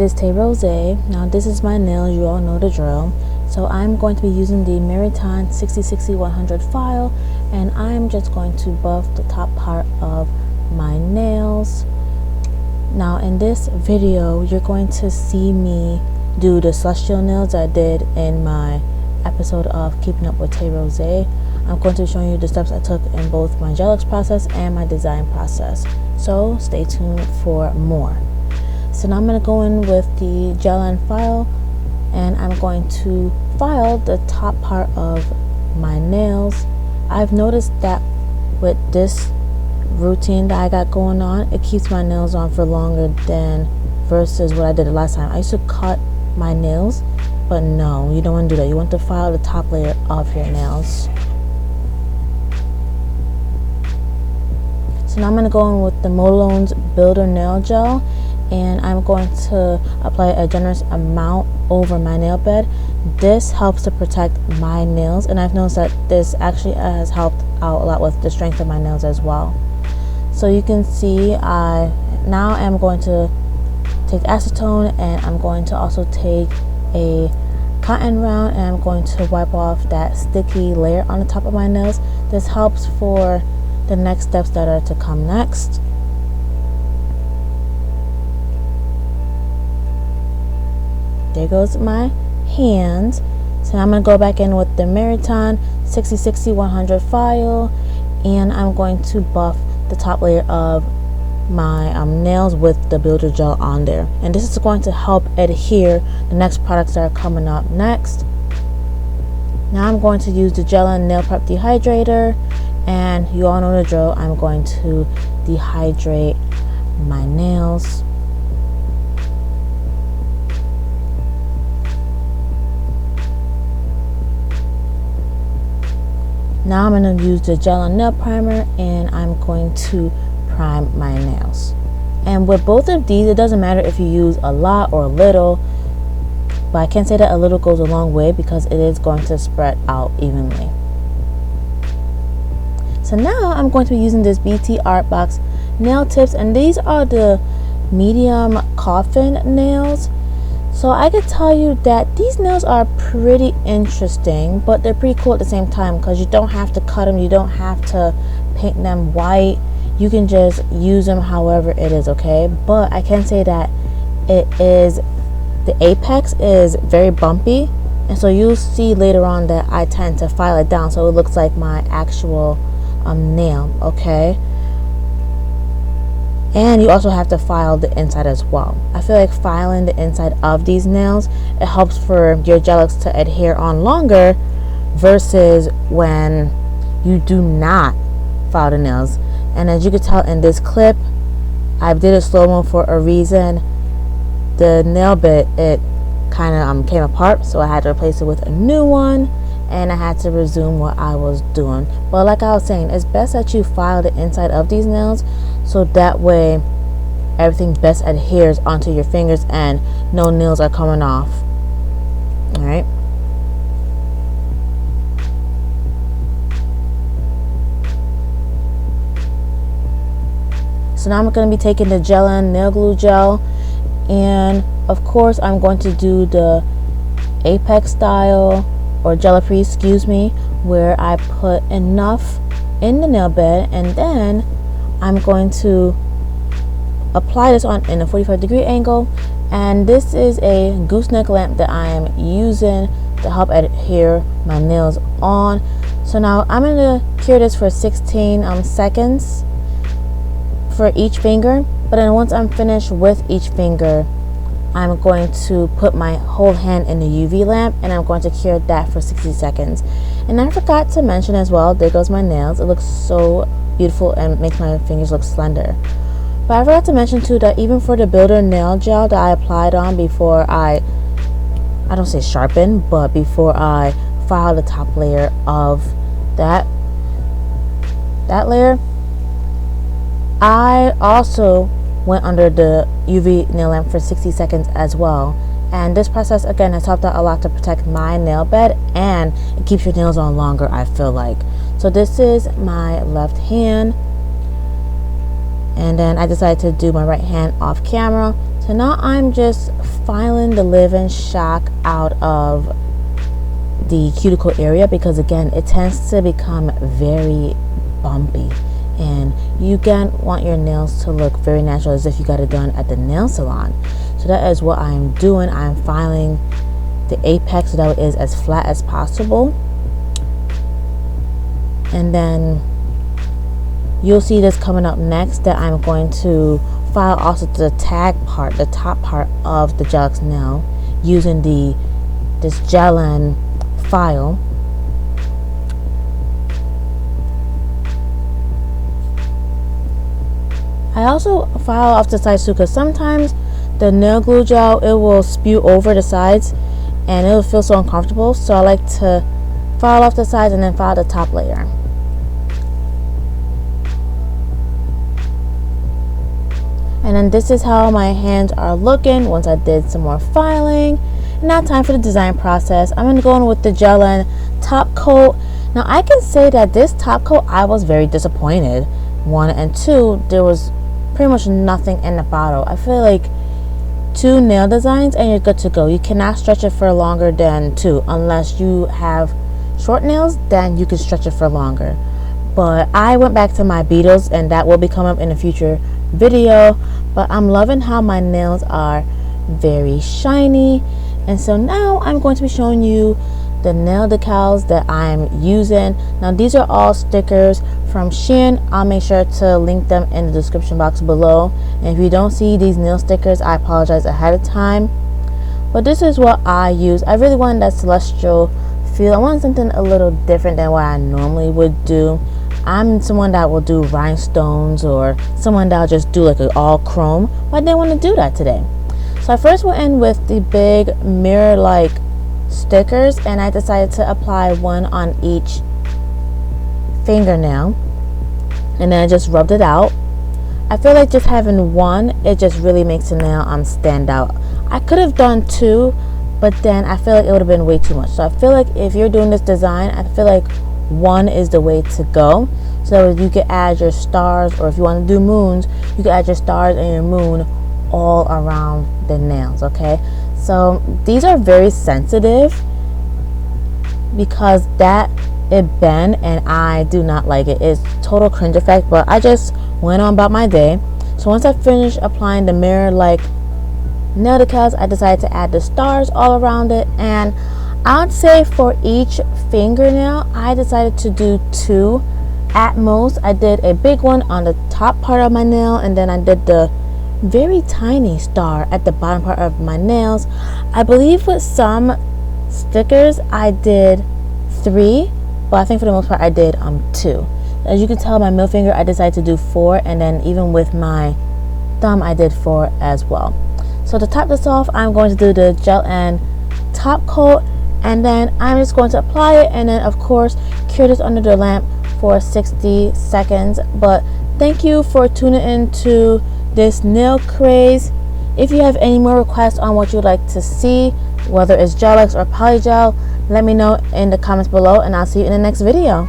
is Tay Rosé. Now this is my nails, you all know the drill. So I'm going to be using the Maybelline 6060-100 file, and I'm just going to buff the top part of my nails. Now in this video, you're going to see me do the celestial nails I did in my episode of Keeping Up with Tay Rosé. I'm going to be showing you the steps I took in both my gel-X process and my design process. So stay tuned for more. So now I'm going to go in with the gel and file, and I'm going to file the top part of my nails. I've noticed that with this routine that I got going on, it keeps my nails on for longer than versus what I did the last time. I used to cut my nails, but no, you don't want to do that. You want to file the top layer of your nails. So now I'm going to go in with the Maybelline's Builder Nail Gel, and I'm going to apply a generous amount over my nail bed. This helps to protect my nails, and I've noticed that this actually has helped out a lot with the strength of my nails as well. So you can see I now am going to take acetone, and I'm going to also take a cotton round, and I'm going to wipe off that sticky layer on the top of my nails. This helps for the next steps that are to come next. There goes my hands. So now I'm going to go back in with the Maybelline 6060-100 file, and I'm going to buff the top layer of my nails with the builder gel on there, and this is going to help adhere the next products that are coming up next. Now I'm going to use the gel and nail prep dehydrator, and you all know the drill. I'm going to dehydrate my nails. Now I'm going to use the gel and nail primer, and I'm going to prime my nails. And with both of these, it doesn't matter if you use a lot or a little, but I can say that a little goes a long way because it is going to spread out evenly. So now I'm going to be using this BT Art Box nail tips, and these are the medium Coffin nails. So I could tell you that these nails are pretty interesting, but they're pretty cool at the same time because you don't have to cut them, you don't have to paint them white. You can just use them however it is, okay? But I can say that the apex is very bumpy, and so you'll see later on that I tend to file it down so it looks like my actual nail, okay? And you also have to file the inside as well. I feel like filing the inside of these nails, it helps for your gel-X to adhere on longer versus when you do not file the nails. And as you can tell in this clip, I did it slow-mo for a reason. The nail bit, it kind of came apart, so I had to replace it with a new one, and I had to resume what I was doing. But like I was saying, it's best that you file the inside of these nails so that way everything best adheres onto your fingers and no nails are coming off. All right. So now I'm going to be taking the gel and nail glue gel, and of course I'm going to do the apex style or gel-free, excuse me, where I put enough in the nail bed, and then I'm going to apply this on in a 45-degree angle. And this is a gooseneck lamp that I am using to help adhere my nails on. So now I'm going to cure this for 16 seconds for each finger, but then once I'm finished with each finger, I'm going to put my whole hand in the UV lamp, and I'm going to cure that for 60 seconds. And I forgot to mention as well, there goes my nails. It looks so beautiful and makes my fingers look slender. But I forgot to mention too that even for the builder nail gel that I applied on before I don't say sharpen, but before I file the top layer of that layer, I also went under the UV nail lamp for 60 seconds as well. And this process again has helped out a lot to protect my nail bed, and it keeps your nails on longer, I feel like. So this is my left hand, and then I decided to do my right hand off camera So now I'm just filing the leave-in shock out of the cuticle area, because again, it tends to become very bumpy, and you again want your nails to look very natural, as if you got it done at the nail salon. So that is what I'm doing. I'm filing the apex so that it is as flat as possible, and then you'll see this coming up next, that I'm going to file also the tag part, the top part of the Gel X nail, using this Gel-N file. I also file off the sides too, because sometimes the nail glue gel, it will spew over the sides and it'll feel so uncomfortable. So I like to file off the sides and then file the top layer. And then this is how my hands are looking once I did some more filing. Now time for the design process. I'm going to go in with the Gel-N top coat. Now I can say that this top coat, I was very disappointed. 1 and 2, there was pretty much nothing in the bottle. I feel like 2 nail designs and you're good to go. You cannot stretch it for longer than 2 unless you have short nails, then you can stretch it for longer. But I went back to my Beetles, and that will be coming up in a future video. But I'm loving how my nails are very shiny. And so now I'm going to be showing you the nail decals that I'm using. Now these are all stickers from Shein. I'll make sure to link them in the description box below. And if you don't see these nail stickers, I apologize ahead of time. But this is what I use. I really wanted that celestial feel. I want something a little different than what I normally would do. I'm someone that will do rhinestones, or someone that will just do like an all chrome, but I didn't want to do that today. So I first went in with the big mirror like stickers, and I decided to apply one on each fingernail, and then I just rubbed it out. I feel like just having one, it just really makes the nail stand out. I could have done 2, but then I feel like it would have been way too much. So I feel like if you're doing this design, I feel like 1 is the way to go, so you can add your stars, or if you want to do moons, you can add your stars and your moon all around the nails. Okay, so these are very sensitive because that it bend, and I do not like it. It's total cringe effect, but I just went on about my day. So once I finished applying the mirror like nail decals, I decided to add the stars all around it. And I'd say for each fingernail, I decided to do 2 at most. I did a big one on the top part of my nail, and then I did the very tiny star at the bottom part of my nails. I believe with some stickers I did 3, but I think for the most part I did 2. As you can tell, my middle finger I decided to do 4, and then even with my thumb I did 4 as well. So to top this off, I'm going to do the Gel-N top coat, and then I'm just going to apply it, and then of course cure this under the lamp for 60 seconds. But thank you for tuning into this nail craze. If you have any more requests on what you'd like to see, whether it's Gel X or Polygel, let me know in the comments below, and I'll see you in the next video.